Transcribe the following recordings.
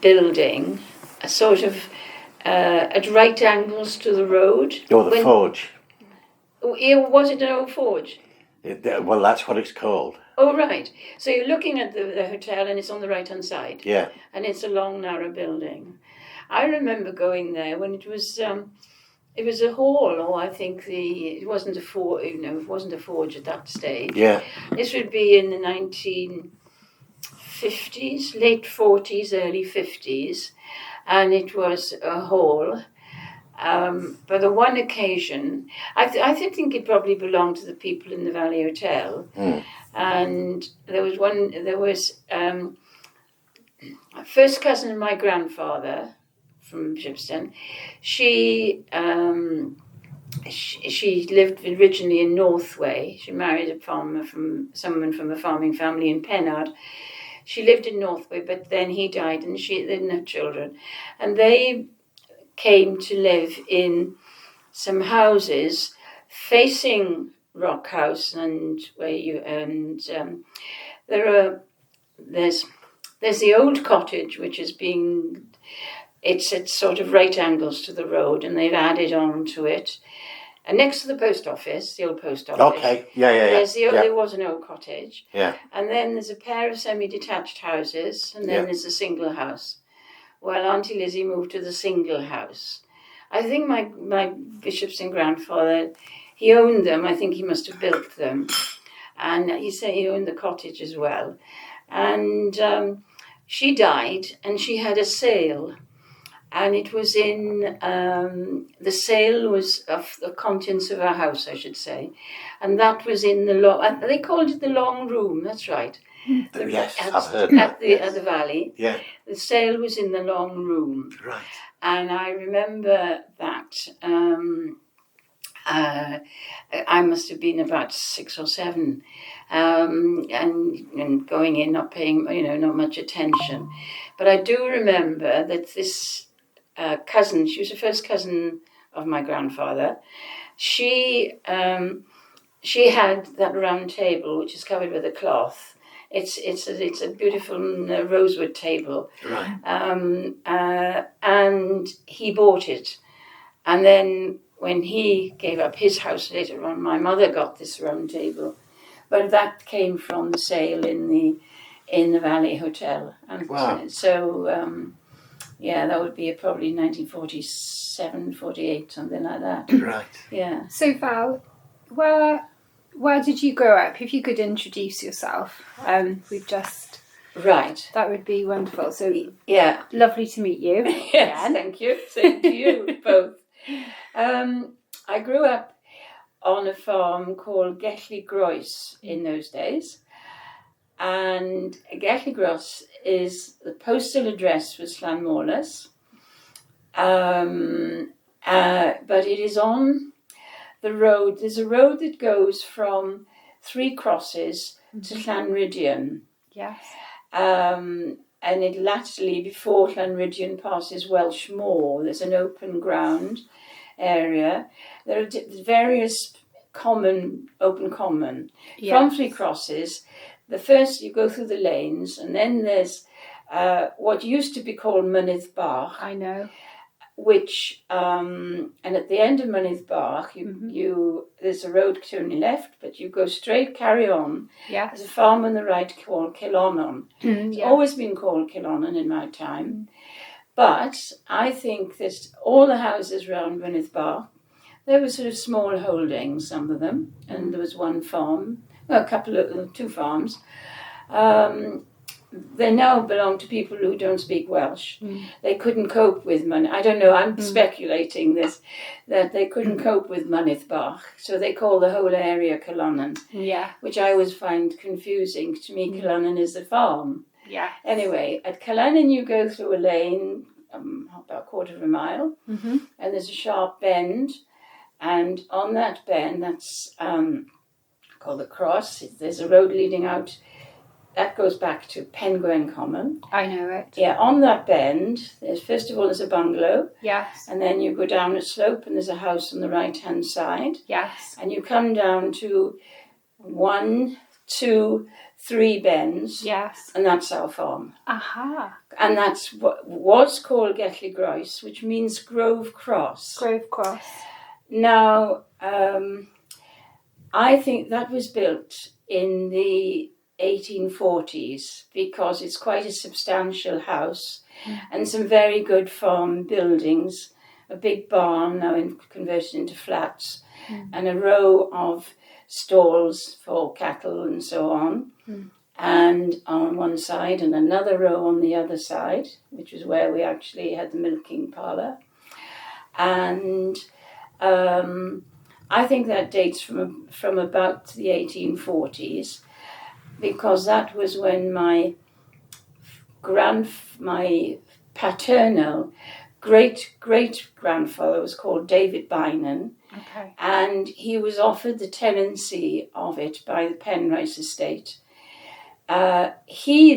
building, a sort of at right angles to the road. Oh, the forge. Was it an old forge? Well, that's what it's called. Oh, right. So you're looking at the hotel and it's on the right-hand side. Yeah. And it's a long, narrow building. I remember going there when it was a hall, or I think it wasn't a forge, it wasn't a forge at that stage. Yeah. This would be in the 1950s, late 40s, early 50s, and it was a hall. But the one occasion, I think it probably belonged to the people in the Valley Hotel. And there was a first cousin of my grandfather from Bishopston. She lived originally in Northway. She married someone from a farming family in Pennard. She lived in Northway, but then he died and they didn't have children. And they came to live in some houses facing Rock House, and there's the old cottage, which is it's sort of right angles to the road, and they've added on to it. And next to the post office, the old post office. Okay, yeah. There was an old cottage. Yeah. And then there's a pair of semi-detached houses, and then there's a single house. Well, Auntie Lizzie moved to the single house. I think my Bishopston grandfather, he owned them. I think he must have built them. And he said he owned the cottage as well. And she died, and she had a sale. And it was the sale was of the contents of her house, I should say. And that was in they called it the long room, that's right. Yes, I've heard that. At the Valley. Yeah. The sale was in the long room. Right. And I remember that I must have been about 6 or 7, and going in, not paying, not much attention. But I do remember that this cousin, she was the first cousin of my grandfather. She had that round table, which is covered with a cloth. It's a beautiful rosewood table. Right. And he bought it. And then when he gave up his house later on, my mother got this round table. But that came from the sale in the Valley Hotel. And wow. So, that would be probably 1947, 48, something like that. Right. Yeah. So, Val, where did you grow up? If you could introduce yourself, Right. That would be wonderful. So, yeah, lovely to meet you. Yes, thank you. Same to you both. I grew up on a farm called Gelli Groes in those days, and Gelli Groes is the postal address was Llanmorlas, but it is on the road. There's a road that goes from Three Crosses to Llanryddion. Yes. And it latterly, before Llanryddion passes Welsh Moor, there's an open ground area. There are various open common. Yes. From Three Crosses, the first you go through the lanes, and then there's what used to be called Mynydd Bach. I know. Which and at the end of Mynydd Bach, there's a road turning left, but you go straight, carry on. Yeah. There's a farm on the right called Kilonnon. It's Yeah. always been called Kilonnon in my time. But I think that all the houses around Mynydd Bach, they were sort of small holdings, some of them, and there was one farm, two farms. They now belong to people who don't speak Welsh. They couldn't cope with money. I don't know, I'm speculating this, that they couldn't cope with Mynydd Bach, so they call the whole area Kilonnon. Yeah. Which I always find confusing. To me, Kilonnon is a farm. Yeah. Anyway, at Kilonnon you go through a lane, about a quarter of a mile, and there's a sharp bend, and on that bend, that's called the Cross, there's a road leading out. That goes back to Penguin Common. I know it. Yeah, on that bend, first of all there's a bungalow. Yes. And then you go down a slope and there's a house on the right-hand side. Yes. And you come down to one to 3 bends, Yes. and that's our farm. Aha. And that's what was called Gethley Groes, which means Grove Cross. Grove Cross. Now, I think that was built in the 1840s because it's quite a substantial house and some very good farm buildings, a big barn now converted into flats, and a row of stalls for cattle and so on, and on one side, and another row on the other side, which is where we actually had the milking parlour. And I think that dates from about the 1840s, because that was when my paternal great-great-grandfather was called David Beynon, and he was offered the tenancy of it by the Penrice estate. He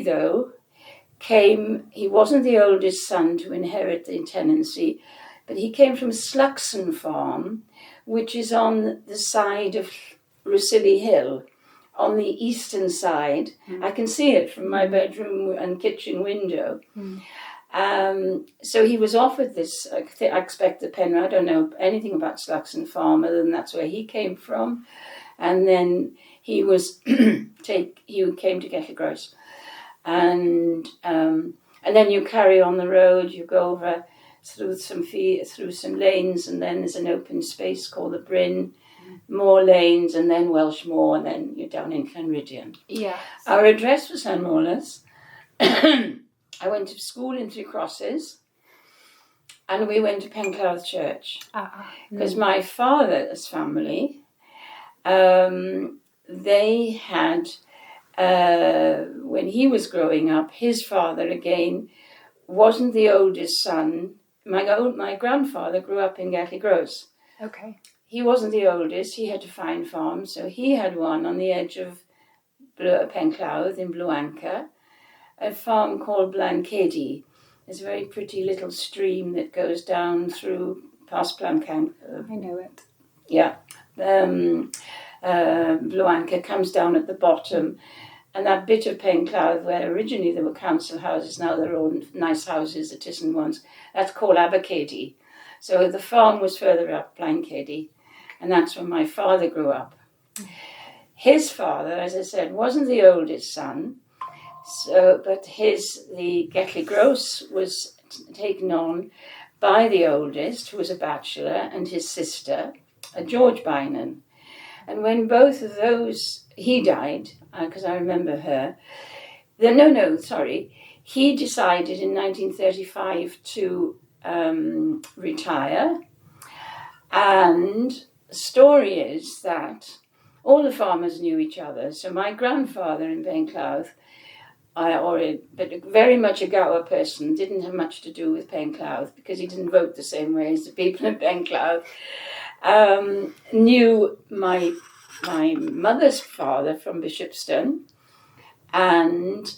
wasn't the oldest son to inherit the tenancy, but he came from Sluxon Farm, which is on the side of Rusilly Hill, on the eastern side. I can see it from my bedroom and kitchen window. So he was offered this, I expect the Penrith, I don't know anything about Sluxon Farm other than that's where he came from. And then he was he came to Gethley Groes. And then you carry on the road, you go over through some lanes, and then there's an open space called the Bryn, more lanes, and then Welsh Moor, and then you're down in Llanryddion. Yeah. Our address was Llanmorlas. I went to school in Three Crosses, and we went to Penclouth Church. Because my father's family, they had, when he was growing up, his father again wasn't the oldest son. My grandfather grew up in Gethley Groes. Okay. He wasn't the oldest. He had to find farms, so he had one on the edge of Penclouth in Bluanca, a farm called Blancedi. There's a very pretty little stream that goes down through past Blancanca. I know it. Yeah. Bluanca comes down at the bottom, and that bit of Penclouth where originally there were council houses, now they're all nice houses, the Tisson ones, that's called Abercedi. So the farm was further up Blancedi, and that's where my father grew up. His father, as I said, wasn't the oldest son, but the Gethley Groes was taken on by the oldest, who was a bachelor, and his sister, George Beynon. And when both of those, he died, because I remember her. He decided in 1935 to retire. And the story is that all the farmers knew each other. So my grandfather in Penclouth, but very much a Gower person, didn't have much to do with Penclouth because he didn't vote the same way as the people in Penclouth. Knew my mother's father from Bishopston, and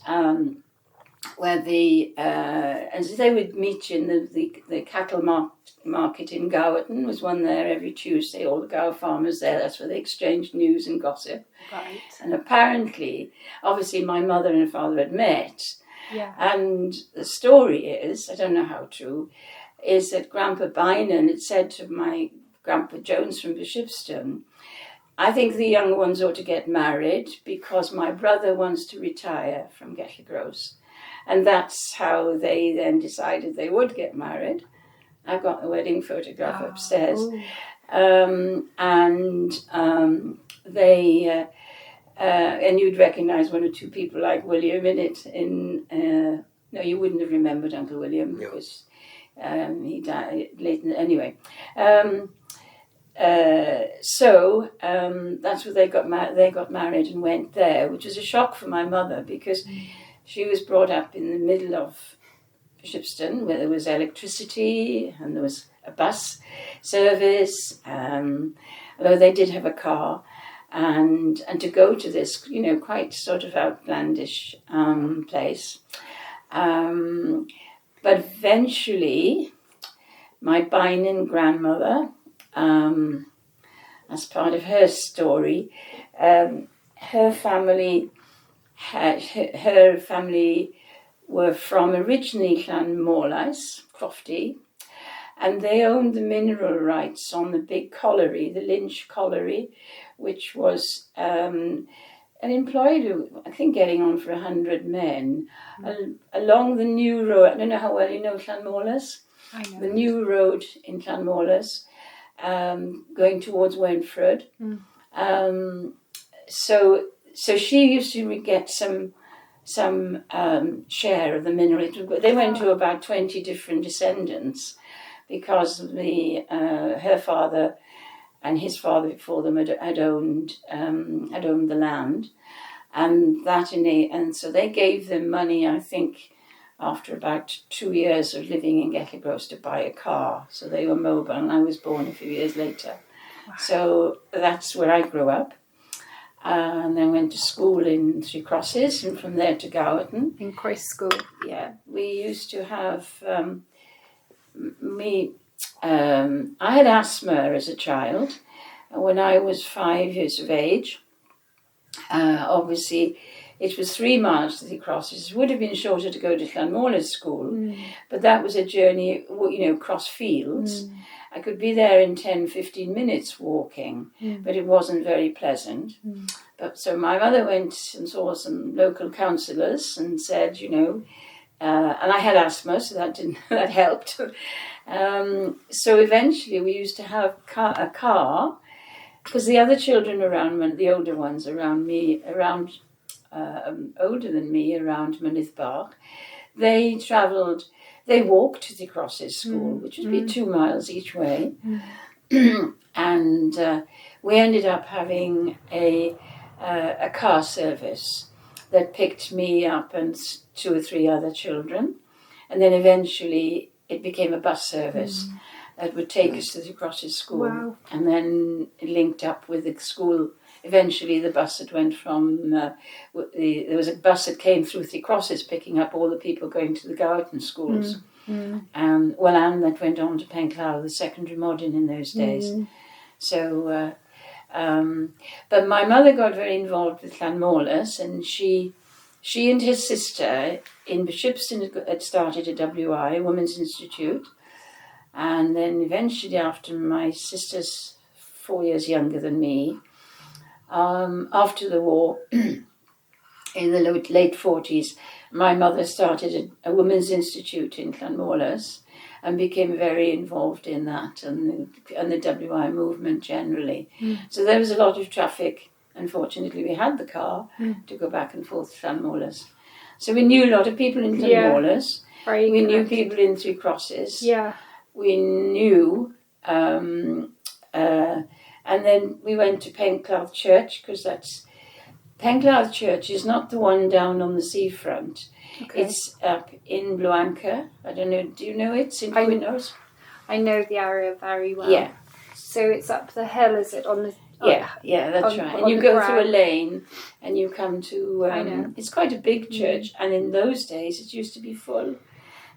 where and they would meet in the cattle market in Gowerton. Was one there every Tuesday. All the Gower farmers there. That's where they exchanged news and gossip. Right. And apparently, obviously, my mother and father had met. Yeah. And the story is, I don't know how true, is that Grandpa Beynon had said to my Grandpa Jones from Bishopston, I think the young ones ought to get married because my brother wants to retire from Gethley Groes. And that's how they then decided they would get married. I've got the wedding photograph upstairs. They, and you'd recognise one or two people like William in it. No, you wouldn't have remembered Uncle William because he died late. Anyway. So that's where they got married and went there, which was a shock for my mother because she was brought up in the middle of Bishopston where there was electricity and there was a bus service, although they did have a car, and to go to this, quite sort of outlandish place. But eventually, my Beynon grandmother, as part of her story, her family her family were from originally Llanmorlas, Crofty, and they owned the mineral rights on the big colliery, the Lynch colliery, which was and employed, I think, getting on for 100 men along the new road. I don't know how well you know Llanmorlas. I know. The new road in Llanmorlas, going towards Wenford. So she used to get some share of the mineral. They went to about 20 different descendants because her father and his father before them had owned the land, and so they gave them money, I think, after about 2 years of living in Gettlebros to buy a car. So they were mobile, and I was born a few years later. Wow. So that's where I grew up. And then went to school in Three Crosses, and from there to Gowerton. In Christ School. Yeah, we used to have I had asthma as a child. When I was 5 years of age, obviously it was 3 miles to Three Crosses. It would have been shorter to go to Llanmorlas School, but that was a journey, across fields. I could be there in 10, 15 minutes walking, but it wasn't very pleasant. But so my mother went and saw some local councillors and said, and I had asthma, so that helped. So eventually we used to have a car, because the other children around, the older ones around me, older than me, around Mynydd, they walked to the Crosses School, which would be 2 miles each way. And we ended up having a car service that picked me up and 2 or 3 other children. And then eventually it became a bus service that would take us to the Crosses School. Wow. And then it linked up with the school. Eventually the bus that went from, there was a bus that came through Three Crosses picking up all the people going to the Gowerton schools. And that went on to Penclough, the secondary modern in those days. So, but my mother got very involved with Llanmorlas, and she and her sister in Bishopston had started a WI, a Women's Institute, and then eventually, after my sister's 4 years younger than me, after the war, in the late 40s, my mother started a Women's Institute in Llanmorlas and became very involved in that and the WI movement generally. So there was a lot of traffic. Unfortunately, we had the car to go back and forth to Llanmorlas. So we knew a lot of people in Llanmorlas. We knew people in Three Crosses. Yeah. We knew, and then we went to Penclough Church, because Penclough Church is not the one down on the seafront. Okay. It's up in Bluanca. I don't know, do you know it? St. Quinnos? I know the area very well. Yeah. So it's up the hill, is it? On the Yeah, that's right. And you go through a lane and you come to, I know. It's quite a big church, and in those days it used to be full.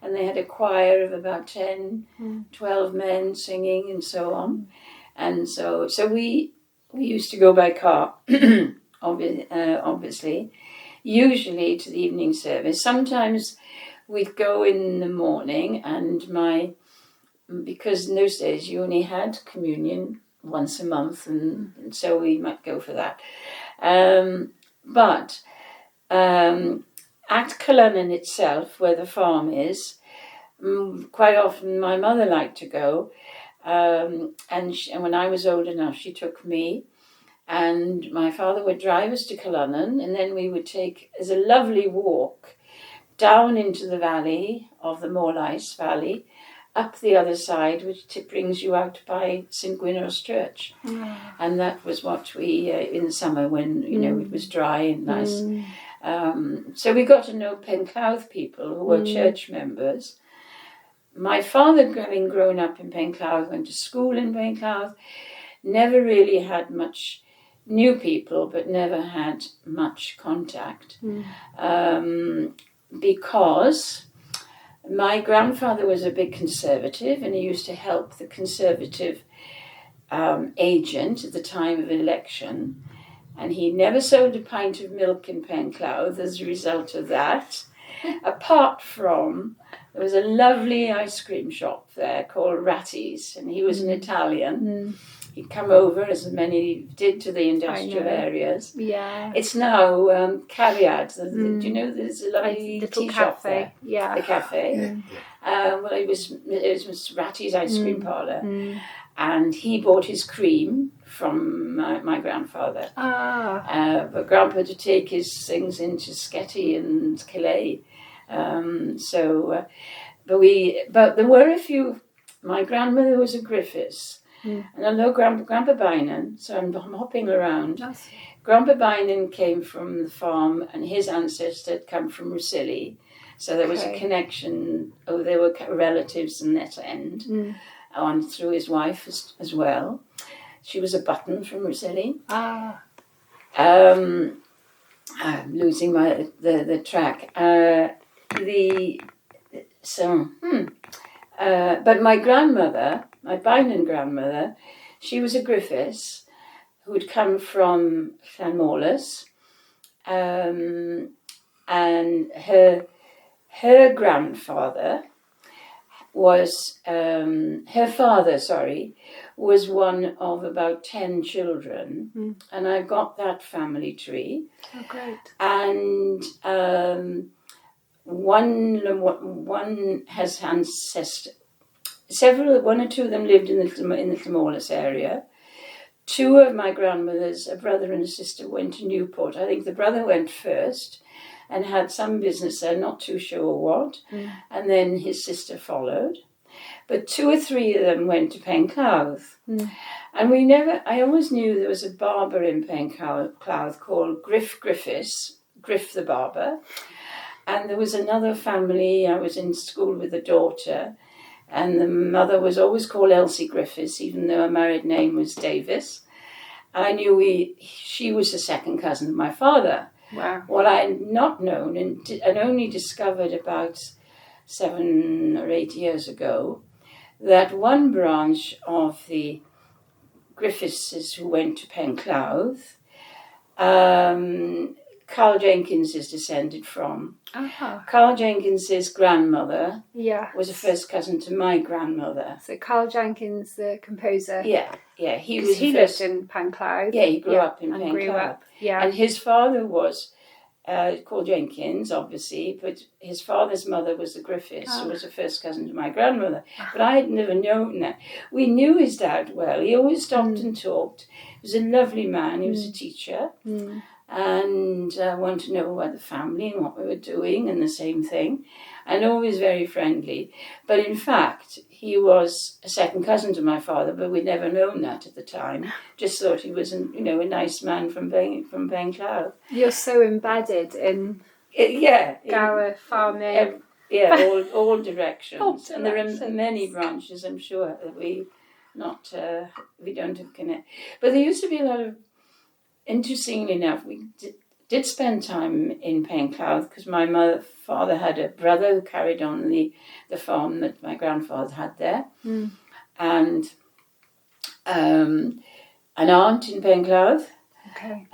And they had a choir of about 10, 12 men singing and so on. And so we used to go by car, obviously, usually to the evening service. Sometimes we'd go in the morning, and because in those days you only had communion once a month, and so we might go for that. But at Cullonan itself, where the farm is, quite often my mother liked to go, and when I was old enough, she took me, and my father would drive us to Cullonan, and then we would take, as a lovely walk, down into the valley of the Morlais Valley, up the other side, which brings you out by St. Gwynnos Church. And that was what we, in the summer when, it was dry and nice. So we got to know Penclough people who were church members. My father, having grown up in Penclough, went to school in Penclough, never really had much, knew people, but never had much contact. Because my grandfather was a big Conservative, and he used to help the Conservative agent at the time of election. and he never sold a pint of milk in Penclough as a result of that. Apart from, there was a lovely ice cream shop there called Ratty's, and he was an Italian. He'd come over, as many did, to the industrial areas. Yeah. It's now Cariad. Do you know there's a lovely tea shop there? Yeah. The cafe. Well, it was Ratty's ice cream parlour. And he bought his cream from my grandfather. But Grandpa to take his things into Sketty and Calais. But there were a few. My grandmother was a Griffiths. And although Grandpa Beynon, so I'm hopping around, Grandpa Beynon came from the farm and his ancestor had come from Rosilly. So there was a connection. They were relatives in that end. On through his wife as well. She was a Button from Rosilly. I'm losing the track. But my grandmother, my Beynon grandmother, she was a Griffiths who had come from Llanmorlas, and her grandfather was her father. Was one of about 10 children, and I got that family tree. Oh, great! And one has ancestors. One or two of them lived in the Llanmorlas area. Two of my grandmothers, a brother and a sister, went to Newport. I think the brother went first and had some business there, not too sure what, and then his sister followed. But 2 or 3 of them went to Penclough. And I always knew there was a barber in Penclough called Griffiths, Griff the barber. And there was another family. I was in school with a daughter, and the mother was always called Elsie Griffiths, even though her married name was Davis. I knew she was a second cousin of my father. Wow. What I had not known and only discovered about 7 or 8 years ago, that one branch of the Griffiths who went to Penclough, Carl Jenkins is descended from. Carl Jenkins's grandmother was a first cousin to my grandmother. So Carl Jenkins, the composer. Yeah. He lived in Penclough. Yeah, he grew up in Penclough. Grew up. Yeah. And his father was called Jenkins, obviously, but his father's mother was the Griffiths, who was a first cousin to my grandmother. But I had never known that. We knew his dad well. He always stopped and talked. He was a lovely man. He was a teacher. And wanted to know about the family and what we were doing and the same thing. And always very friendly. But in fact, he was a second cousin to my father, but we'd never known that at the time. Just thought he was, a nice man from Penclough. You're so embedded in Gower farming. All directions. And there are many branches, I'm sure, that we don't have connect. But there used to be a lot of, interestingly enough, we did spend time in Penclough because my father had a brother who carried on the farm that my grandfather had there, and an aunt in Penclough. Okay.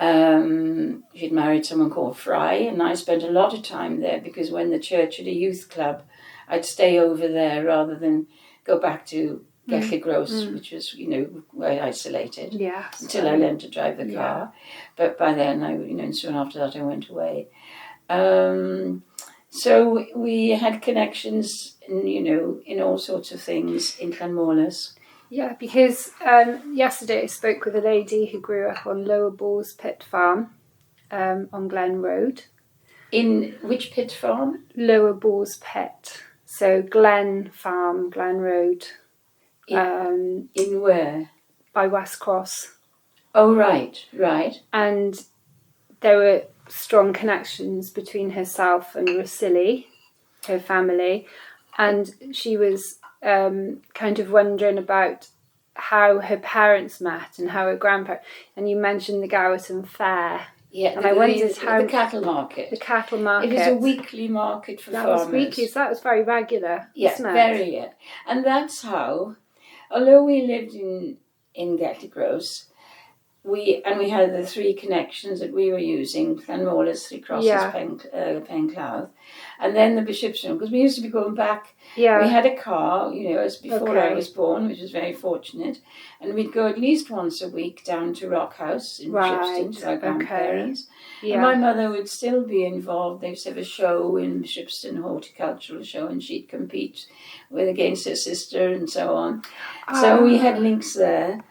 She'd married someone called Fry, and I spent a lot of time there because when the church had a youth club, I'd stay over there rather than go back to Gellir Gross, which was, quite isolated. Yes. Until I learned to drive the car. But by then, and soon after that, I went away. So we had connections, in all sorts of things in Llanmorlas. Yeah, because yesterday I spoke with a lady who grew up on Lower Balls Pit Farm on Glen Road. In which pit farm? Lower Balls Pit. So Glen Farm, Glen Road. In where? By West Cross. Oh, right. And there were strong connections between herself and Rosilly, her family, and she was kind of wondering about how her parents met and how her grandparents, and you mentioned the Gowerton Fair. Yeah, and I wondered how the cattle market. The cattle market. It was a weekly market for farmers. That was weekly, so that was very regular. Yeah, very. Yeah. And that's how, although we lived in Gellir Gross, we had the 3 connections that we were using: Llanmolys, Three Crosses, Yeah. Penclough, and then the Bishopston, because we used to be going back. Yeah. We had a car, as before I Okay. was born, which was very fortunate, and we'd go at least once a week down to Rock House in Bishopston to our grandparents. Yeah. And my mother would still be involved. They used to have a show in Bishopston, a horticultural show, and she'd compete against her sister and so on. So we had links there.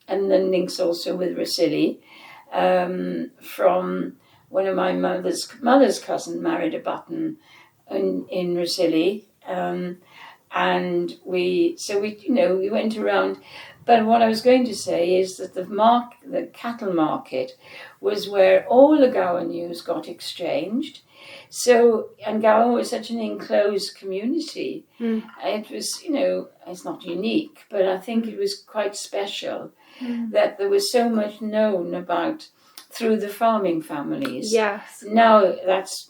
And then links also with Rosilly, from one of my mother's cousin married a Button in Rosilly, and we went around. But what I was going to say is that the cattle market was where all the Gower news got exchanged. So, and Gower was such an enclosed community. It was, it's not unique, but I think it was quite special that there was so much known about through the farming families. Yes. Now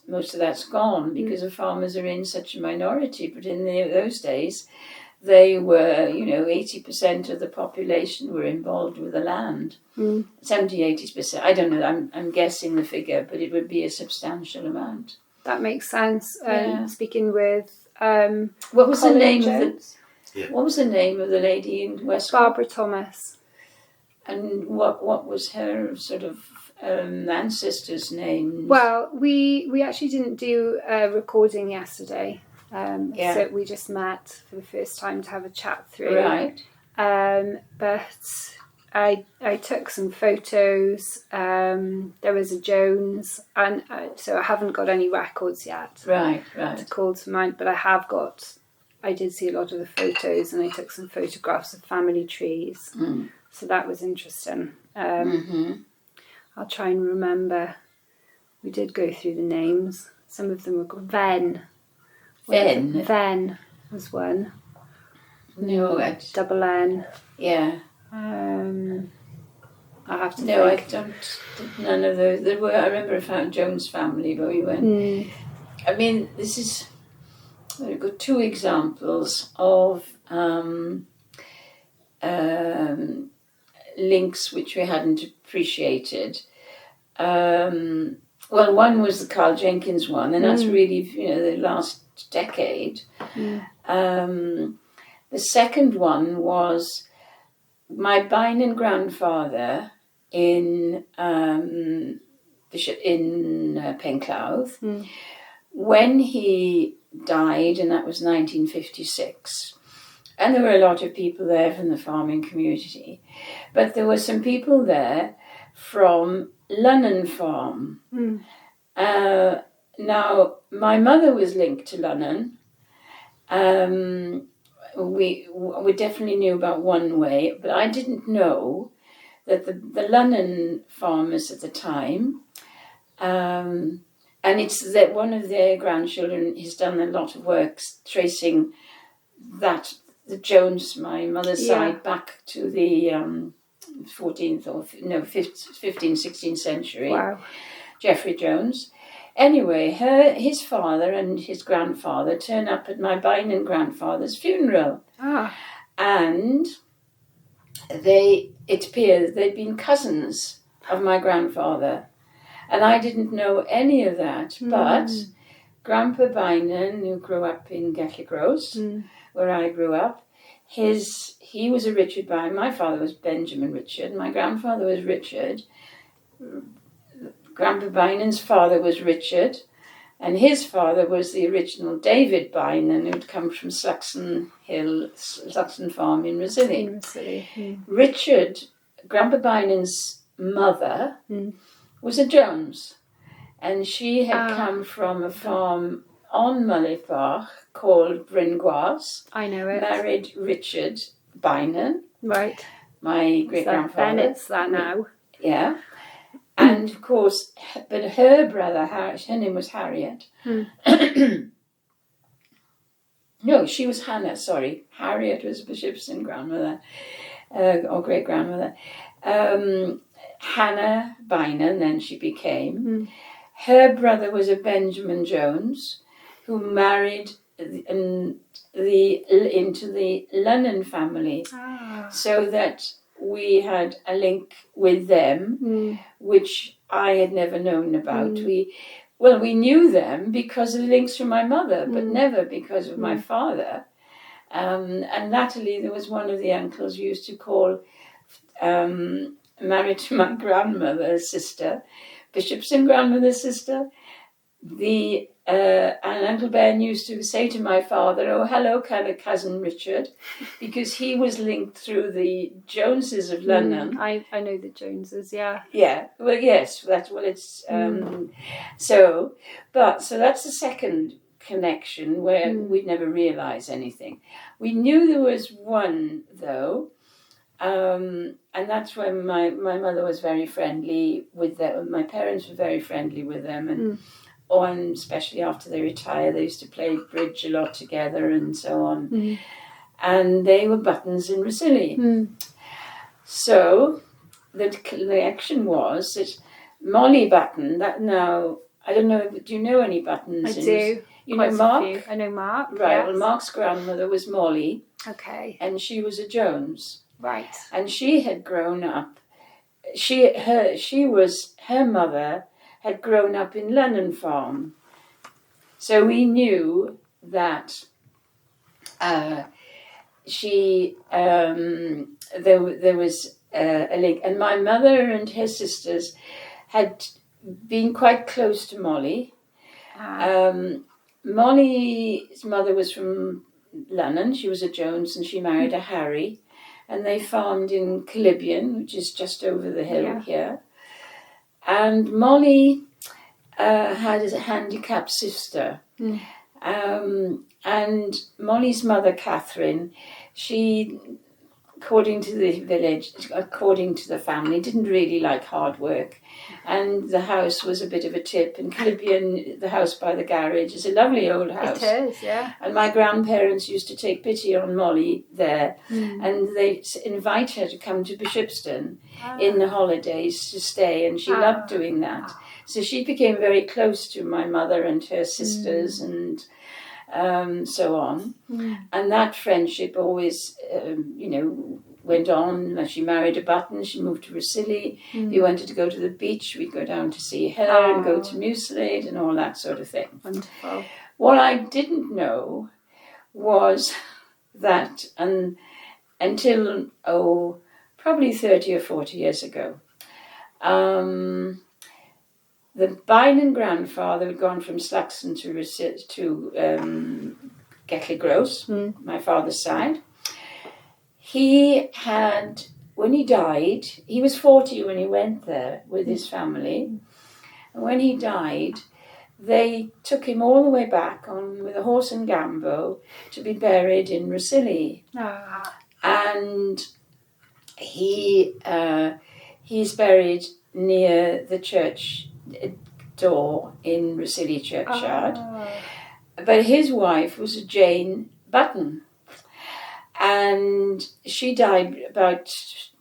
most of that's gone because the farmers are in such a minority. But in those days, they were, 80% of the population were involved with the land. 70-80%. I don't know. I'm guessing the figure, but it would be a substantial amount. That makes sense. Speaking with what was the name Jones? What was the name of the lady in West? Barbara Thomas. And what was her sort of ancestors' names? Well, we actually didn't do a recording yesterday. So we just met for the first time to have a chat through. Right. But I took some photos. There was a Jones, and so I haven't got any records yet. Right. To call to mind, but I did see a lot of the photos, and I took some photographs of family trees. So that was interesting. I'll try and remember. We did go through the names. Some of them were Ven was one. No, Double N. Yeah. I have to No, think. I don't. None of those. There were. I remember I found Jones family, but we went. I mean, this is. We've got 2 examples of links which we hadn't appreciated. Well, one was the Carl Jenkins one, and that's really, the last decade. The second one was my Beynon grandfather in Penclough. When he died, and that was 1956. And there were a lot of people there from the farming community. But there were some people there from Lunnon Farm. Now, my mother was linked to Lunnon. We definitely knew about one way, but I didn't know that the Lunnon farmers at the time, and it's that one of their grandchildren has done a lot of work tracing the Jones, my mother's side, back to the 14th or 15th, 16th century. Wow. Geoffrey Jones. Anyway, his father and his grandfather turn up at my Beynon grandfather's funeral. And it appears they'd been cousins of my grandfather. And I didn't know any of that, but Grandpa Beynon, who grew up in Gelligrose, where I grew up, he was a Richard Beynon. My father was Benjamin Richard. My grandfather was Richard. Grandpa Beynon's father was Richard, and his father was the original David Beynon, who'd come from Sluxon Farm in Rosilly. Richard, Grandpa Beynon's mother, was a Jones, and she had come from a farm on Mullifach called Bringoise. I know it. Married Richard Beynon. Right. My great-grandfather. Bennett's that now. Yeah. And, of course, but her brother, her name was Harriet. No, she was Hannah, sorry. Harriet was Bishopston grandmother, or great-grandmother. Hannah Beynon, then she became. Her brother was a Benjamin Jones, who married into the Lunnon family. So that we had a link with them, which I had never known about. We knew them because of the links from my mother, but never because of my father. And latterly, there was one of the uncles who used to call, married to my grandmother's sister, Bishopston grandmother's sister. And Uncle Ben used to say to my father, "Oh, hello, cousin Richard," because he was linked through the Joneses of London. I know the Joneses, yeah. Yeah, well, yes, it's so that's the second connection where we'd never realised anything. We knew there was one though, and that's when my mother was very friendly with them. My parents were very friendly with them, and especially after they retired, they used to play bridge a lot together and so on. And they were Buttons in Rosilly. So the connection was that Molly Button, that now, I don't know, do you know any Buttons? I do. You know Mark? I know Mark. Right, yes. well, Mark's grandmother was Molly. Okay. And she was a Jones. Right. And she had grown up, her mother had grown up in Lennon Farm. So we knew that there was a link. And my mother and her sisters had been quite close to Molly. Molly's mother was from Lennon. She was a Jones and she married a Harry. And they farmed in Calibian, which is just over the hill here. And Molly had a handicapped sister. And Molly's mother, Catherine, she, according to the village, according to the family, didn't really like hard work. And the house was a bit of a tip. And Calibian, the house by the garage, is a lovely old house. It is, yeah. And my grandparents used to take pity on Molly there. And they invite her to come to Bishopston in the holidays to stay. And she loved doing that. So she became very close to my mother and her sisters and so on. And that friendship always, went on. She married a Button. She moved to Rosilly. If you wanted to go to the beach, we'd go down to see her and go to Mucilade and all that sort of thing. Wonderful. What I didn't know was that until, probably 30 or 40 years ago, the Beynon grandfather had gone from Slaxon to Gethley Gross, my father's side. He had, when he died, he was 40 when he went there with his family. And when he died, they took him all the way back with a horse and gambo to be buried in Rosilly. And he's buried near the church door in Rosilly churchyard. But his wife was a Jane Button. And she died about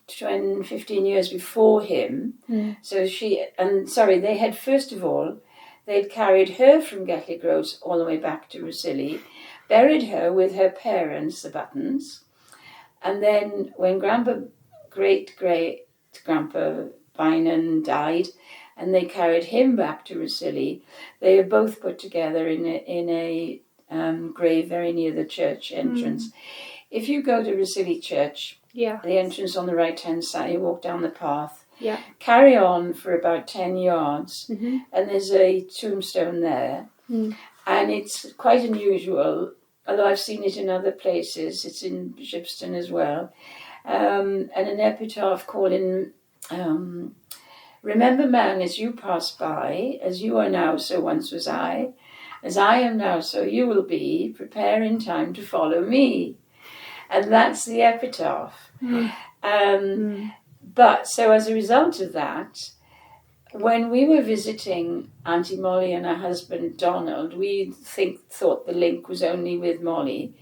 15 years before him. So they had, first of all, they'd carried her from Gethley Gross all the way back to Rosilly, buried her with her parents, the Buttons. And then when great-great-grandpa Beynon died, and they carried him back to Rosilly, they were both put together in a grave very near the church entrance. If you go to Rosilly Church, the entrance on the right-hand side, you walk down the path, carry on for about 10 yards, and there's a tombstone there. And it's quite unusual, although I've seen it in other places. It's in Bishopston as well. And an epitaph calling, "Remember, man, as you pass by, as you are now, so once was I. As I am now, so you will be. Prepare in time to follow me." And that's the epitaph. But so as a result of that, when we were visiting Auntie Molly and her husband Donald, we thought the link was only with Molly.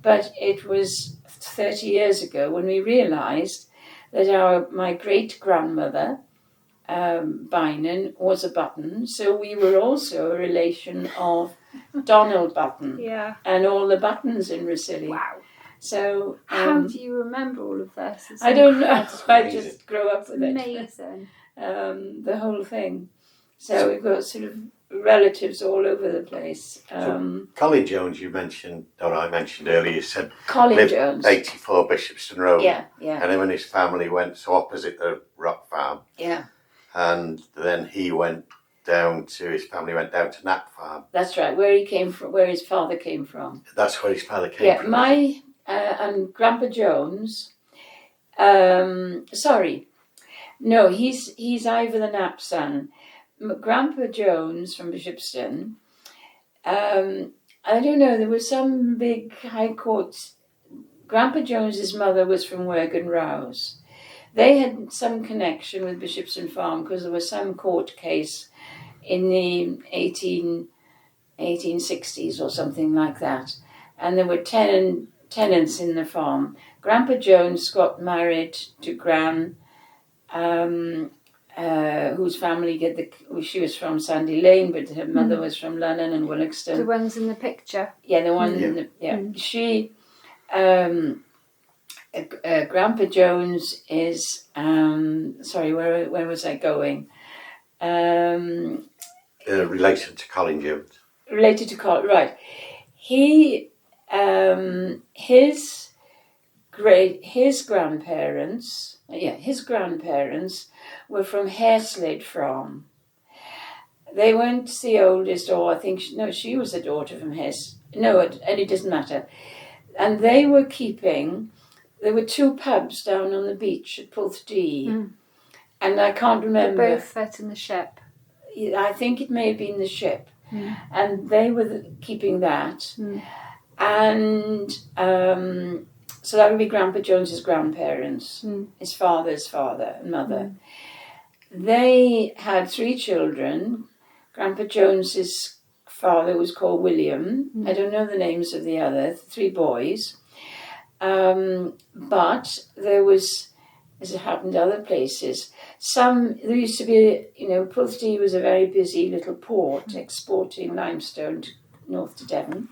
But it was 30 years ago when we realised that my great-grandmother, Beynon, was a Button. So we were also a relation of Donald Button and all the Buttons in Rosilly. Wow. So How do you remember all of this? It's I don't know. incredible. I just grew up with it. Amazing. The whole thing. So we've got sort of relatives all over the place. Colin Jones, you mentioned, or I mentioned earlier, you said Colin lived Jones. 84 Bishopston Road. Yeah. And then when his family went, so opposite the Rock Farm. Yeah. And then his family went down to Knapp Farm. That's right, where he came from, where his father came from. That's where his father came from. And Grandpa Jones, he's Ivor the Knapp's son. Grandpa Jones from Bishopston, I don't know, there was some big high court. Grandpa Jones's mother was from Wergan Rouse. They had some connection with Bishopston Farm because there was some court case in the 1860s or something like that. And there were tenants in the farm. Grandpa Jones got married to Gran, whose family she was from Sandy Lane, but her mother was from Lunnon and Willickston. The ones in the picture. Yeah, the one. She, Grandpa Jones is. Sorry, where was I going? Relation to Colin Jones. Related to Colin, right? He, his grandparents were from Hareslade Farm. They weren't the oldest, or I think she was a daughter from Hess. No, and it doesn't matter. And they were there were two pubs down on the beach at Porthdee, and I can't remember. They both met in the Ship. I think it may have been the Ship, and they were keeping that, and so that would be Grandpa Jones's grandparents, his father's father and mother. They had 3 children. Grandpa Jones's father was called William. I don't know the names of the other 3 boys, but there was, as it happened other places, there used to be, Porthdee was a very busy little port exporting limestone north to Devon,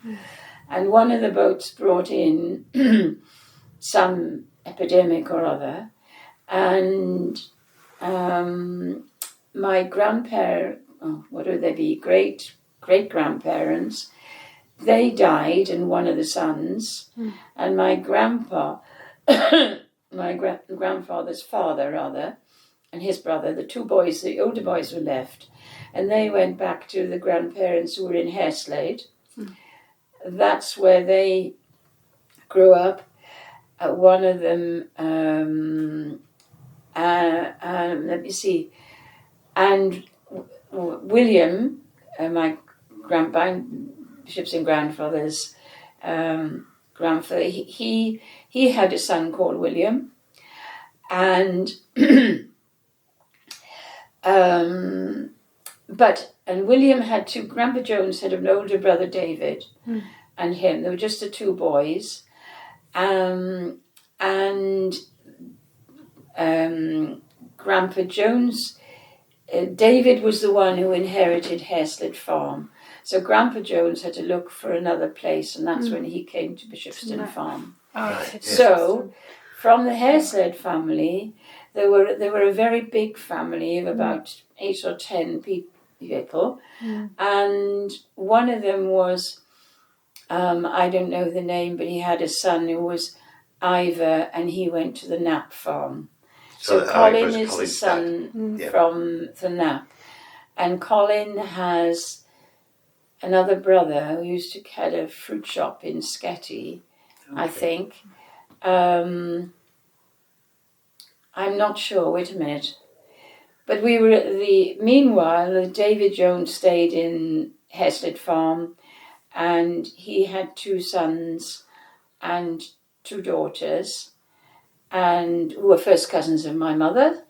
and one of the boats brought in some epidemic or other, and my great-grandparents, they died, and one of the sons, and my grandpa, my grandfather's father rather, and his brother, the 2 boys, the older boys were left, and they went back to the grandparents who were in Hareslade. That's where they grew up. One of them, let me see, and William, my Bishopston grandfather's grandfather, he had a son called William, and William had 2. Grandpa Jones had an older brother, David, and him. They were just the 2 boys, and Grandpa Jones. David was the one who inherited Hareslade Farm. So Grandpa Jones had to look for another place, and that's when he came to Bishopston Farm. So from the Hareslade family, they were a very big family of about 8 or 10 people. And one of them was, I don't know the name, but he had a son who was Ivor, and he went to the Knapp farm. So Colin is the son from the Knapp. And Colin has another brother who used to had a fruit shop in Sketty, I think. I'm not sure, wait a minute. But meanwhile, David Jones stayed in Hareslade Farm, and he had 2 sons and 2 daughters, and who were first cousins of my mother.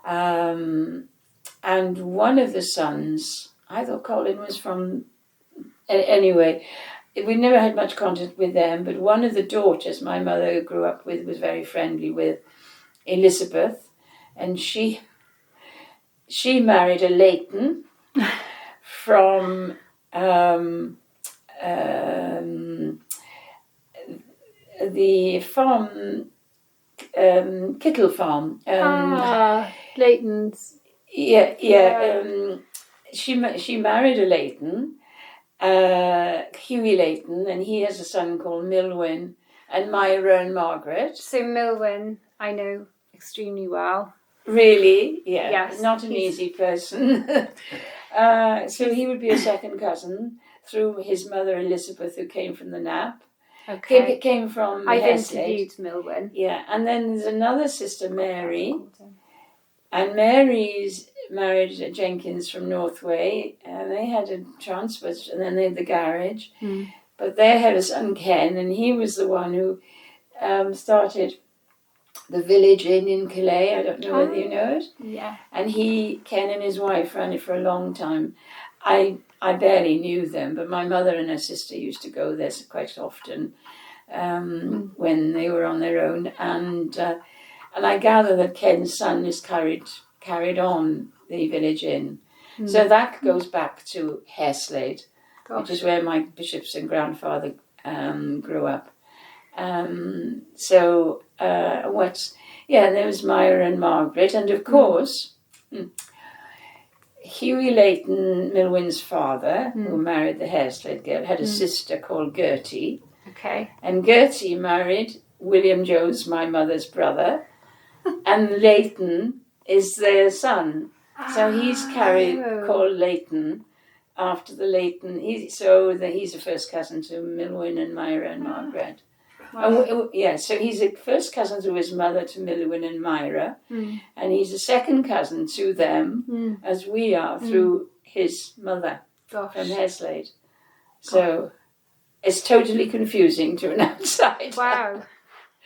And one of the sons, I thought Colin was from... Anyway, we never had much contact with them, but one of the daughters my mother grew up with was very friendly with, Elizabeth, and she married a Leighton from the farm, Kittle Farm. Leighton's. Yeah. She married a Leighton, Hughie Leighton, and he has a son called Milwyn, and Myra and Margaret. So Milwyn, I know extremely well. Really? Yeah. Yes. Not an easy person. So he would be a second cousin through his mother Elizabeth, who came from the Knapp. Okay. Came from I've Heslade. interviewed Milwyn. Yeah, and then there's another sister, Mary, and Mary's married Jenkins from Northway, and they had a transport, and then they had the garage. But they had a son, Ken, and he was the one who started the village inn in Calais. I don't know whether you know it. Yeah. And Ken and his wife ran it for a long time. I barely knew them, but my mother and her sister used to go there quite often when they were on their own. And I gather that Ken's son is carried on the village inn. So that goes back to Heslade, which is where my Bishopston grandfather grew up. There was Myra and Margaret, and of course, Hughie Leighton, Milwyn's father, who married the Heslade girl, had a sister called Gertie. Okay. And Gertie married William Jones, my mother's brother, and Leighton is their son. So he's called Leighton after the Leighton. He's the first cousin to Milwyn and Myra and Margaret. Wow. So he's a first cousin through his mother to Milwyn and Myra, and he's a second cousin to them, as we are, through his mother from Heslade. So it's totally confusing to an outsider. Wow.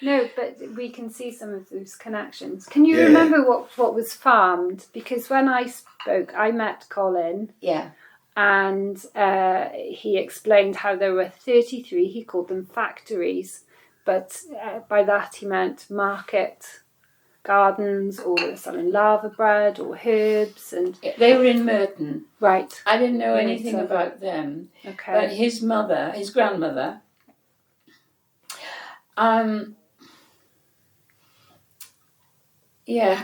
No, but we can see some of those connections. Can you remember what was farmed? Because when I spoke, I met Colin. Yeah. And he explained how there were 33, he called them factories, but by that he meant market gardens, or they were selling lava bread or herbs. And they were in Merton. Right. I didn't know anything about them. Okay. But his grandmother,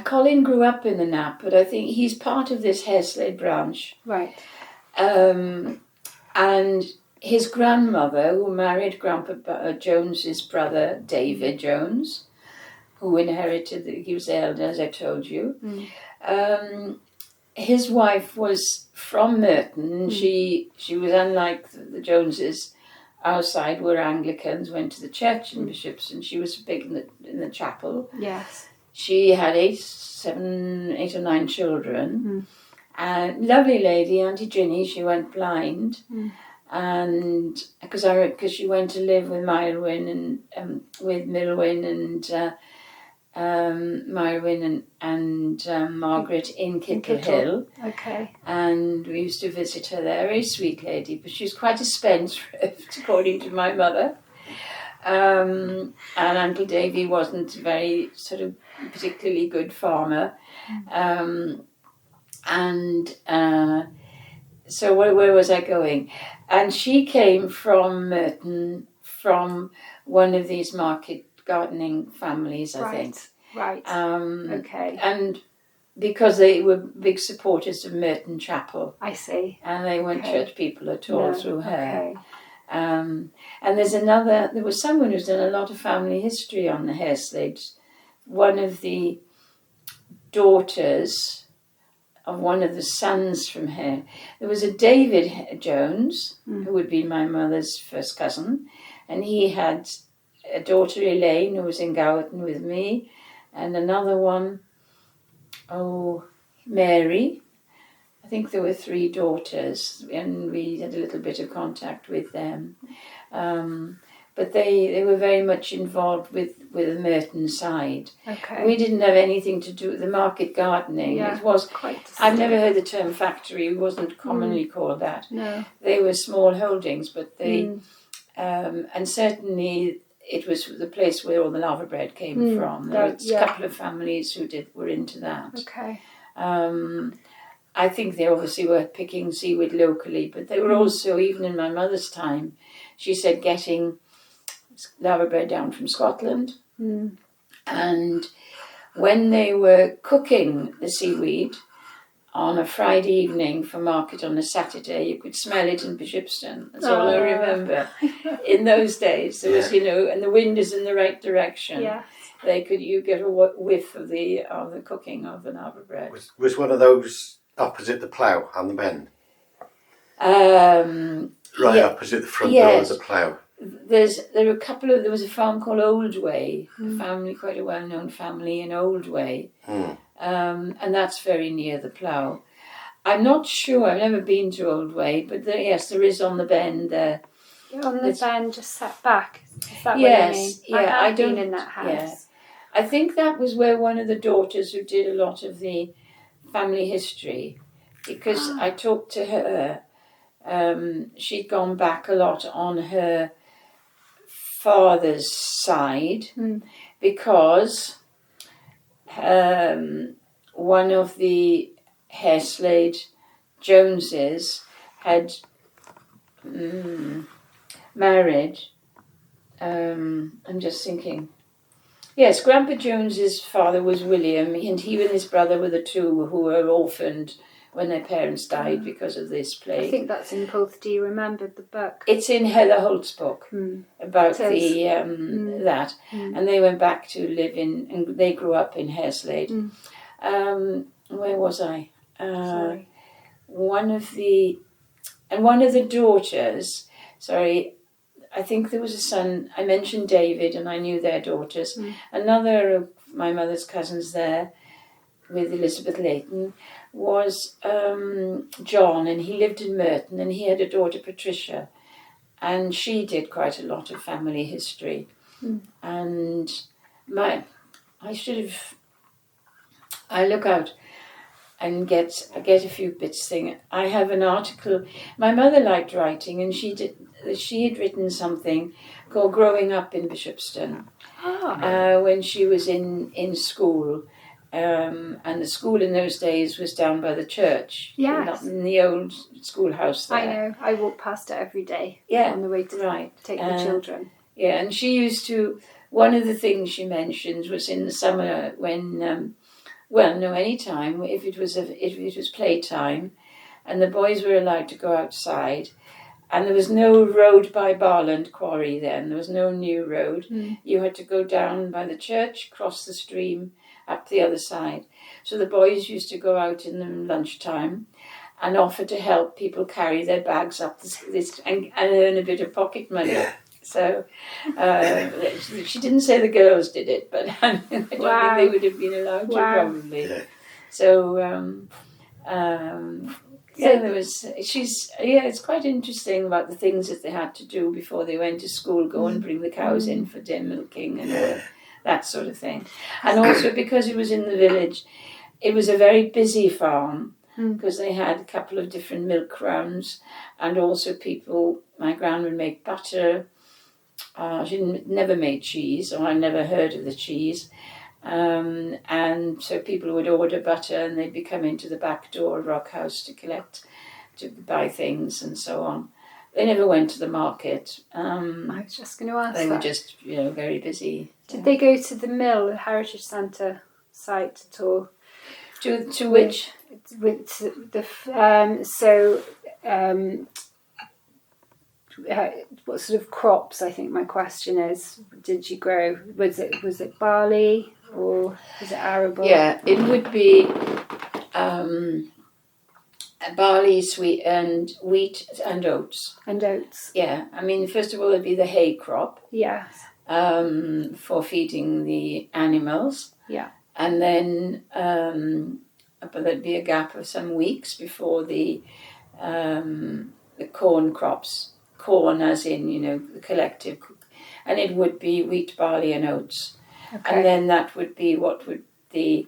Colin grew up in the Knapp, but I think he's part of this Heslade branch. Right. And his grandmother, who married Grandpa Jones's brother, David Jones, who inherited, he was the elder, as I told you. His wife was from Merton. She was, unlike the Joneses, our side were Anglicans, went to the church in Bishopston. She was big in the chapel. Yes. She had 8 or 9 children. And lovely lady, Auntie Ginny, she went blind. And because she went to live with Milwyn and Myrwin and Margaret in Kittle Hill. Okay. And we used to visit her there. Very sweet lady, but she was quite a spendthrift, according to my mother. And Uncle Davy wasn't very sort of particularly good farmer. So where was I going? And she came from Merton, from one of these market gardening families, I think. Right. Okay. And because they were big supporters of Merton Chapel. I see. And they weren't church people at all through her. Okay. And there was someone who's done a lot of family history on the Heslades. One of the daughters of one of the sons from her. There was a David Jones, who would be my mother's first cousin, and he had a daughter, Elaine, who was in Gowerton with me, and another one, Mary. I think there were 3 daughters, and we had a little bit of contact with them. But they were very much involved with the Merton side. Okay. We didn't have anything to do with the market gardening. Yeah, it was quite. I've never heard the term factory. It wasn't commonly called that. No. They were small holdings, but they and certainly it was the place where all the lava bread came from. There were a couple of families who were into that. Okay. I think they obviously were picking seaweed locally, but they were also, even in my mother's time, she said, getting laverbread down from Scotland. Mm. And when they were cooking the seaweed on a Friday evening for market on a Saturday, you could smell it in Bishopston. That's all I remember. In those days, there was, and the wind is in the right direction. Yeah. You get a whiff of the cooking of the laverbread. Was one of those opposite the plough on the bend? Opposite the front door of the plough. There was a farm called Oldway, a family, quite a well-known family in Oldway, and that's very near the plough. I'm not sure, I've never been to Oldway, but there is on the bend there. On the bend, just set back. Is that yes, what you mean? yeah, I have been in that house. Yeah. I think that was where one of the daughters who did a lot of the family history, because I talked to her, she'd gone back a lot on her father's side because one of the Hairslade Joneses had married. I'm just thinking. Yes, Grandpa Jones's father was William, and he and his brother were the two who were orphaned when their parents died because of this plague. I think that's in both. Do you remember the book? It's in Heather Holt's book about that, and they went back to live and they grew up in Hairslade. Where was I? Sorry. One of the daughters. Sorry. I think there was a son, I mentioned David and I knew their daughters. Another of my mother's cousins there with Elizabeth Layton was John, and he lived in Merton, and he had a daughter, Patricia, and she did quite a lot of family history. And I look out and get a few bits thing. I have an article. My mother liked writing, and she had written something called "Growing Up in Bishopston" when she was in school, and the school in those days was down by the church. Yes, in the old schoolhouse there. I know. I walk past it every day. Yeah, on the way to take the children. Yeah, and she used to. One of the things she mentions was in the summer when. Any time if it was playtime, and the boys were allowed to go outside, and there was no road by Barland Quarry then. There was no new road. You had to go down by the church, cross the stream, up the other side. So the boys used to go out in the lunchtime and offer to help people carry their bags up this and earn a bit of pocket money. Yeah. So she didn't say the girls did it, but I don't think they would have been allowed to probably. Yeah. So there was. It's quite interesting about the things that they had to do before they went to school. Go and bring the cows in for their milking and all that sort of thing. And also because it was in the village, it was a very busy farm. Because they had a couple of different milk rounds, and also my gran would make butter. She never made cheese, or I never heard of the cheese. And so people would order butter, and they'd be coming to the back door of Rock House to buy things and so on. They never went to the market. I was just going to ask. They were just, very busy. Did they go to the mill, the Heritage Centre site at all? To which? With the what sort of crops? I think my question is: did you grow? Was it barley or was it arable? Yeah, it would be barley, wheat, and oats. And oats. Yeah, I mean, first of all, it'd be the hay crop. Yes. For feeding the animals. Yeah. And then, but there'd be a gap of some weeks before the corn crops. Corn as in, the collective. And it would be wheat, barley and oats. Okay. And then that would be what would the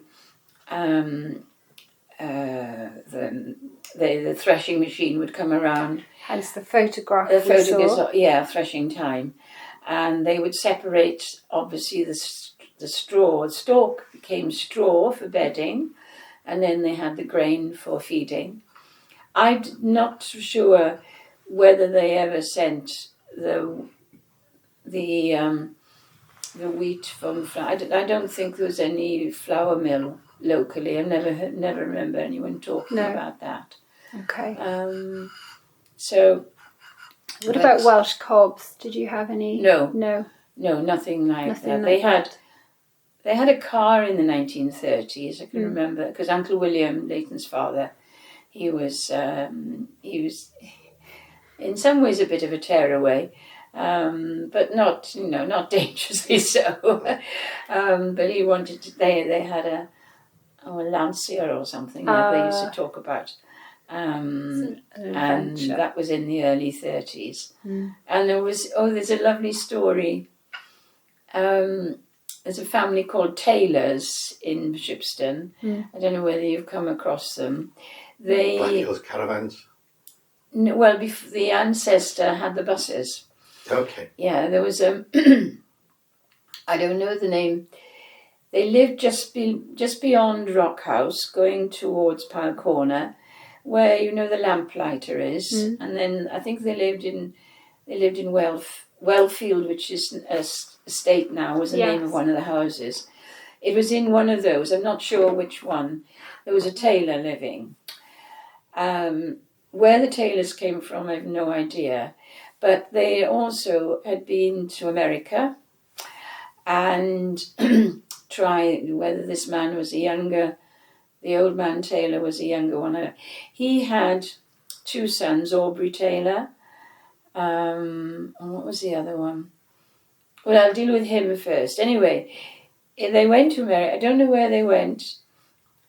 threshing machine would come around. Hence the photograph. Threshing time. And they would separate, obviously, the straw. The stalk became straw for bedding, and then they had the grain for feeding. I'm not sure whether they ever sent the the wheat from. I don't think there was any flour mill locally. I never remember anyone talking about that. Okay. So. What about Welsh cobs? Did you have any? No. No. No, nothing like Nothing that. They had a car in the 1930s. I can remember because Uncle William, Leighton's father, he was in some ways a bit of a tearaway, but not dangerously so. But he wanted to. They had a Lancia or something that they used to talk about. And that was in the early 30s. And there's a lovely story. There's a family called Taylors in Bishopston. I don't know whether you've come across them. Black Hills Caravans? Well, the ancestor had the buses. Okay. Yeah, there was I don't know the name. They lived just beyond Rock House, going towards Pyle Corner, where the lamplighter is, and then I think they lived in Wellfield, which is a estate now, was the name of one of the houses. It was in one of those. I'm not sure which one. There was a tailor living. Where the Taylors came from, I have no idea, but they also had been to America and tried whether this man was the old man Taylor was a younger one. He had two sons, Aubrey Taylor, and what was the other one? Well, I'll deal with him first. Anyway, they went to America. I don't know where they went,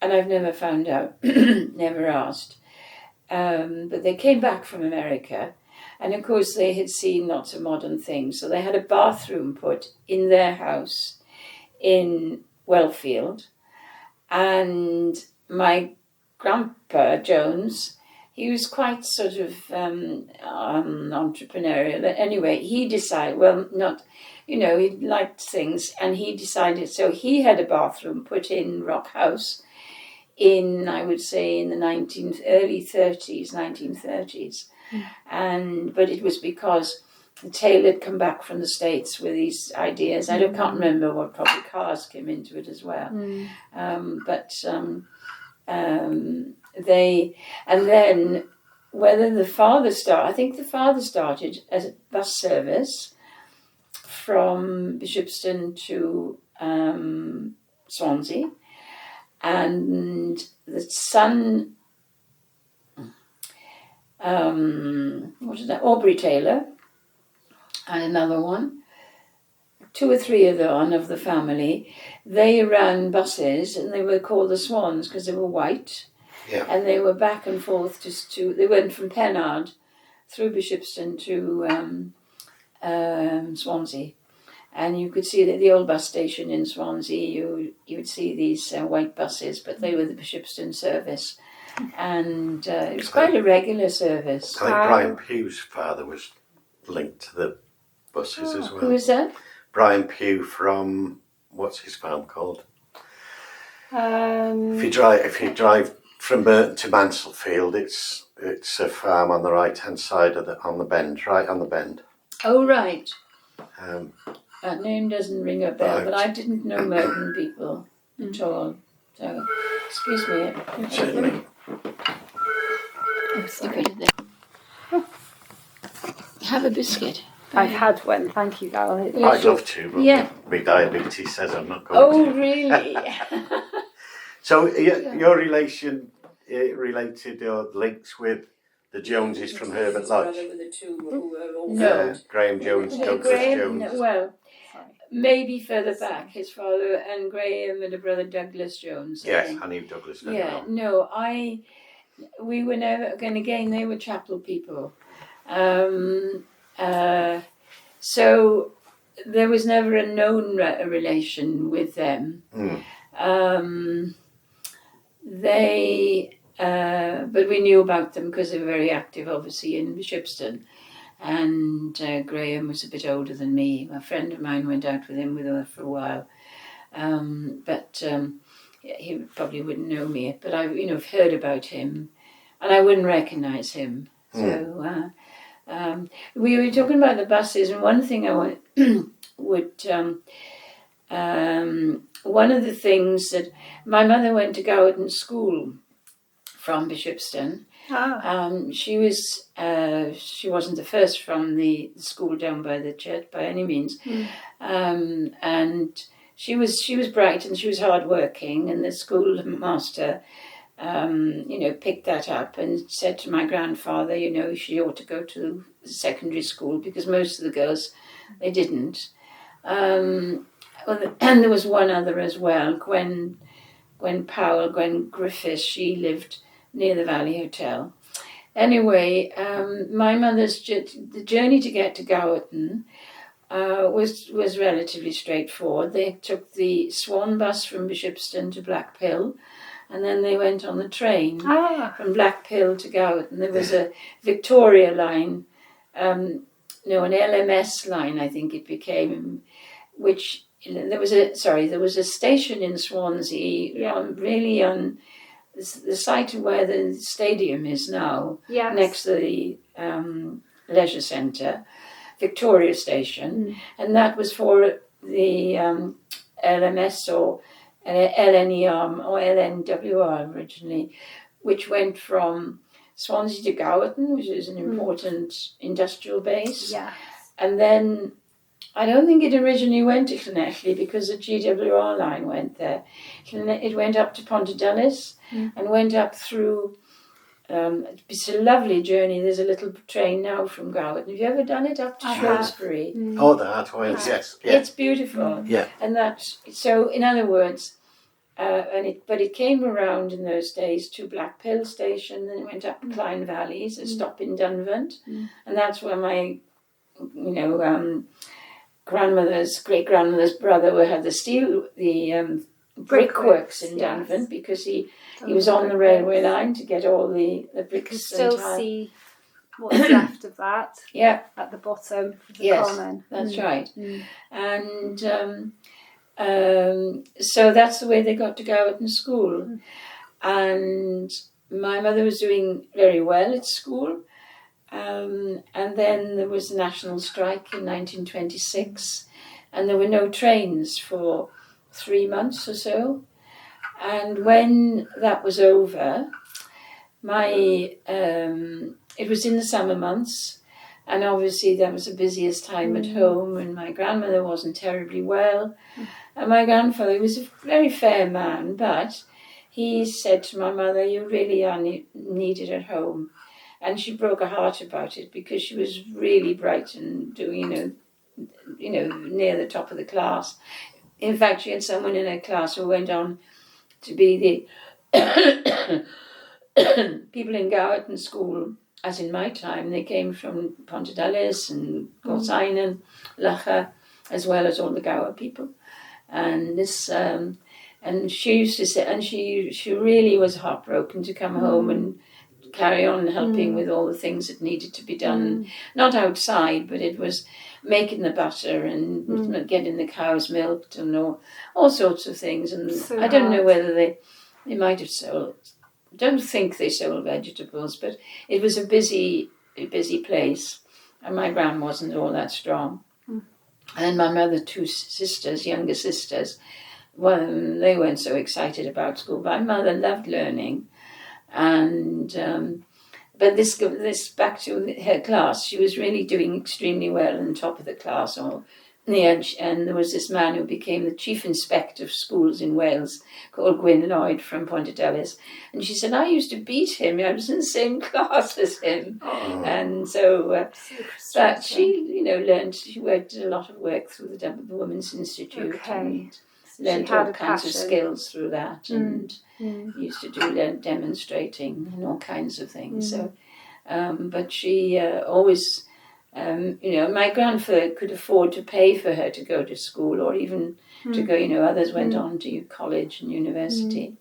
and I've never found out, never asked. But they came back from America, and of course they had seen lots of modern things. So they had a bathroom put in their house in Wellfield. And my grandpa, Jones, he was quite sort of entrepreneurial. Anyway, he decided, he liked things, and he decided, so he had a bathroom put in Rock House in, I would say, in the early 1930s. But it was because the Taylor had come back from the States with these ideas. I can't remember what, probably cars came into it as well. Then whether the father I think the father started as a bus service from Bishopston to Swansea, and the son, Aubrey Taylor, and another one, two or three of the family, they ran buses, and they were called the Swans because they were white. Yeah. And they were back and forth they went from Pennard through Bishopston to Swansea. And you could see that the old bus station in Swansea, you would see these white buses, but they were the Bishopston service. And it was quite a regular service. I think Brian Pugh's father was linked to the buses as well. Who is that? Brian Pugh from, what's his farm called? If you drive from Burton to Mansfield, it's a farm on the right hand side on the bend. Oh, right. That name doesn't ring a bell, but I didn't know Merton people at all. So, excuse me. Certainly. Have a biscuit. I've had one, thank you, Val. I'd love to, but my diabetes says I'm not going to. Oh, really? So your relation related or links with the Joneses from Herbert Lodge? No. Graham Jones, Douglas Jones. Well, maybe further back, his father and Graham and a brother Douglas Jones. Yes, I knew Douglas. We were never, and again, they were chapel people. So there was never a known relation with them. But we knew about them because they were very active, obviously, in Bishopston. And Graham was a bit older than me. A friend of mine went out with her for a while. He probably wouldn't know me. But I've heard about him, and I wouldn't recognise him. So We were talking about the buses, and one thing I one of the things that my mother went to Gowerton School from Bishopston. She wasn't the first from the school down by the church by any means, and she was bright and she was hardworking, and the schoolmaster picked that up and said to my grandfather, she ought to go to secondary school because most of the girls, they didn't. And there was one other as well, Gwen Griffiths. She lived near the Valley Hotel. Anyway, my mother's the journey to get to Gowerton was relatively straightforward. They took the Swan bus from Bishopston to Blackpill, and then they went on the train from Blackpill to Gowerton. There was a Victoria line, an LMS line, I think it became, which there was a station in Swansea, really on the site where the stadium is now, next to the leisure centre, Victoria Station, and that was for the LMS or LNER or LNWR originally, which went from Swansea to Gowerton, which is an important industrial base. And then I don't think it originally went to Llanelli because the GWR line went there. It went up to Pontardalis and went up through. It's a lovely journey. There's a little train now from Gowerton. Have you ever done it up to Shrewsbury? Oh, the Hartwells, yes. Yeah. It's beautiful. Yeah. And so in other words, but it came around in those days to Blackpill Station, then it went up Clyne Valleys, a stop in Dunvant, and that's where my, great grandmother's brother had the brickworks in Dunvant because he was on the railway line to get all the bricks. You can still see what's left of that. At the bottom of the common. That's right. And so that's the way they got to Gowerton School. And my mother was doing very well at school. And then there was the national strike in 1926, and there were no trains for 3 months or so. And when that was over, it was in the summer months, and obviously that was the busiest time at home, and my grandmother wasn't terribly well. And my grandfather was a very fair man, but he said to my mother, "You really are needed at home." And she broke her heart about it because she was really bright and doing, near the top of the class. In fact, she had someone in her class who went on to be the people in Gowerton School, as in my time. They came from Pontardalis and Gorsainen, Lacha, as well as all the Gower people. And this, and she used to say, and she really was heartbroken to come home and carry on helping with all the things that needed to be done. Not outside, but it was making the butter and getting the cows milked and all sorts of things. And so I don't know whether they might have sold. I don't think they sold vegetables, but it was a busy place, and my gran wasn't all that strong. And my mother, two sisters, younger sisters, well, they weren't so excited about school. My mother loved learning, and but this back to her class, she was really doing extremely well on top of the class, and there was this man who became the chief inspector of schools in Wales called Gwyn Lloyd from Pontardalis, and she said, "I used to beat him. I was in the same class as him." And so but she learned. She did a lot of work through the Women's Institute and learned all kinds of skills through that, and used to do demonstrating and all kinds of things. So but she always my grandfather could afford to pay for her to go to school, or even to go, others went on to college and university,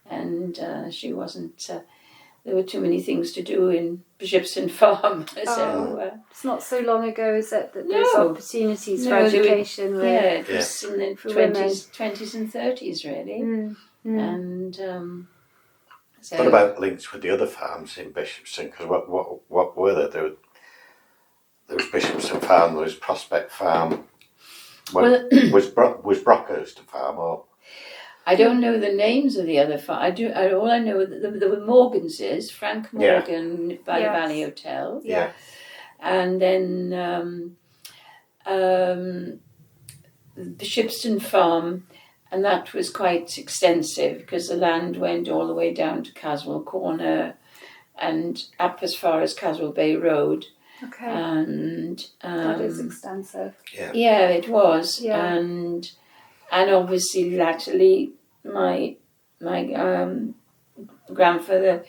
and she wasn't, there were too many things to do in Bishopston Farm. So it's not so long ago, is it, that there's opportunities for education? It was in the 20s and 30s, really. And what about links with the other farms in Bishopston? Because what were they? there was Bishopston Farm, there was Prospect Farm. Well- Was Brockhurst a farm or? I don't know the names of the other all I know that there were Morganses, Frank Yeah. Morgan by the Valley Hotel, Yeah. and then Bishopston Farm, and that was quite extensive because the land went all the way down to Caswell Corner and up as far as Caswell Bay Road. Okay. And That is extensive. yeah, it was. Yeah. And obviously latterly my grandfather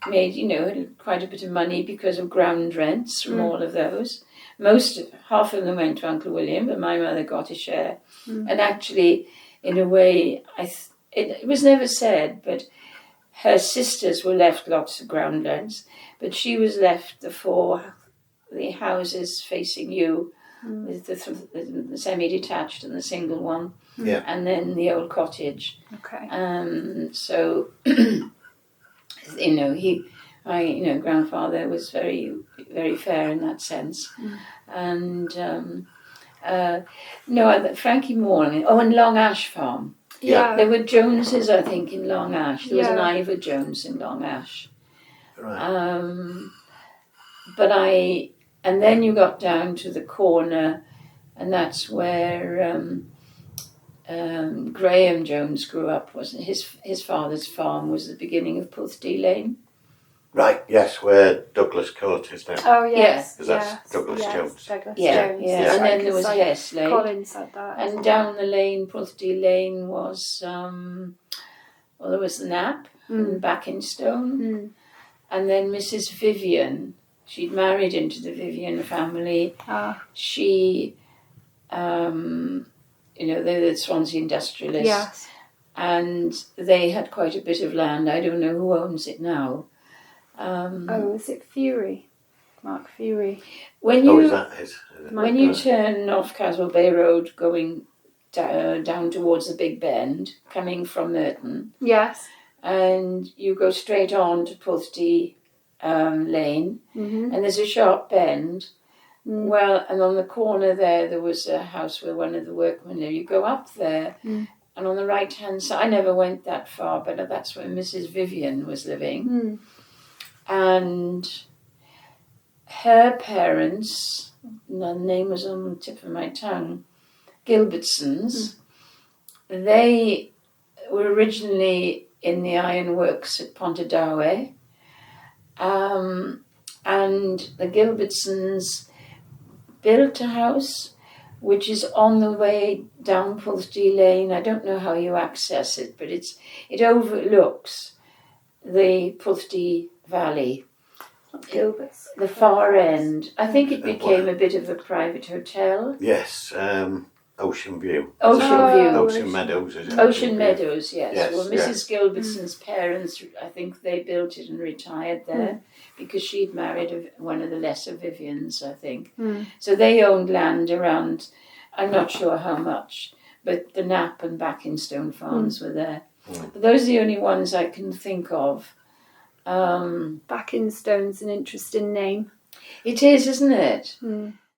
made, had quite a bit of money because of ground rents from all of those. Half of them went to Uncle William, but my mother got a share. And actually, in a way, it was never said, but her sisters were left lots of ground rents, but she was left the houses facing you, with the semi-detached and the single one, and then the old cottage. Okay. So, my grandfather was very, very fair in that sense. And Frankie Morley. Oh, and Long Ash Farm. Yeah. There were Joneses, I think, in Long Ash. There was an Ivor Jones in Long Ash. Right. And then you got down to the corner, and that's where Graham Jones grew up, wasn't it? His father's farm was the beginning of Puthdy Lane. Right, yes, where Douglas Court is now. Oh, yes. Because that's Douglas Jones. Douglas Yeah, Jones. yeah. And then there was Hess Lane. Colin said that. And down the lane, Puthdy Lane, was, there was the Knapp and Backingstone. And then Mrs. Vivian, she'd married into the Vivian family. She, they're the Swansea industrialists. Yes. And they had quite a bit of land. I don't know who owns it now. Is it Fury? Mark Fury. When you is that his? when you turn off Caswell Bay Road, going down towards the Big Bend, coming from Merton, Yes. and you go straight on to Puthdy Lane, and there's a sharp bend. Well, and on the corner there was a house where one of the workmen lived. You go up there, and on the right-hand side, I never went that far, but that's where Mrs. Vivian was living. And her parents, the name was on the tip of my tongue, Gilbertsons, they were originally in the ironworks at Pontardawe, and the Gilbertsons built a house which is on the way down Puthdy Lane. I don't know how you access it, but it overlooks the Puthdy Valley. Gilbert's. The far end. I think it became a bit of a private hotel. Yes, Ocean View. Ocean Meadows, is it? Ocean Meadows, yes. Yes, Well, Mrs. Gilbertson's parents, I think they built it and retired there because she'd married one of the lesser Vivians, I think. So they owned land around, I'm not sure how much, but the Knapp and Backingstone farms were there. But those are the only ones I can think of. Backingstone's an interesting name. It is, isn't it?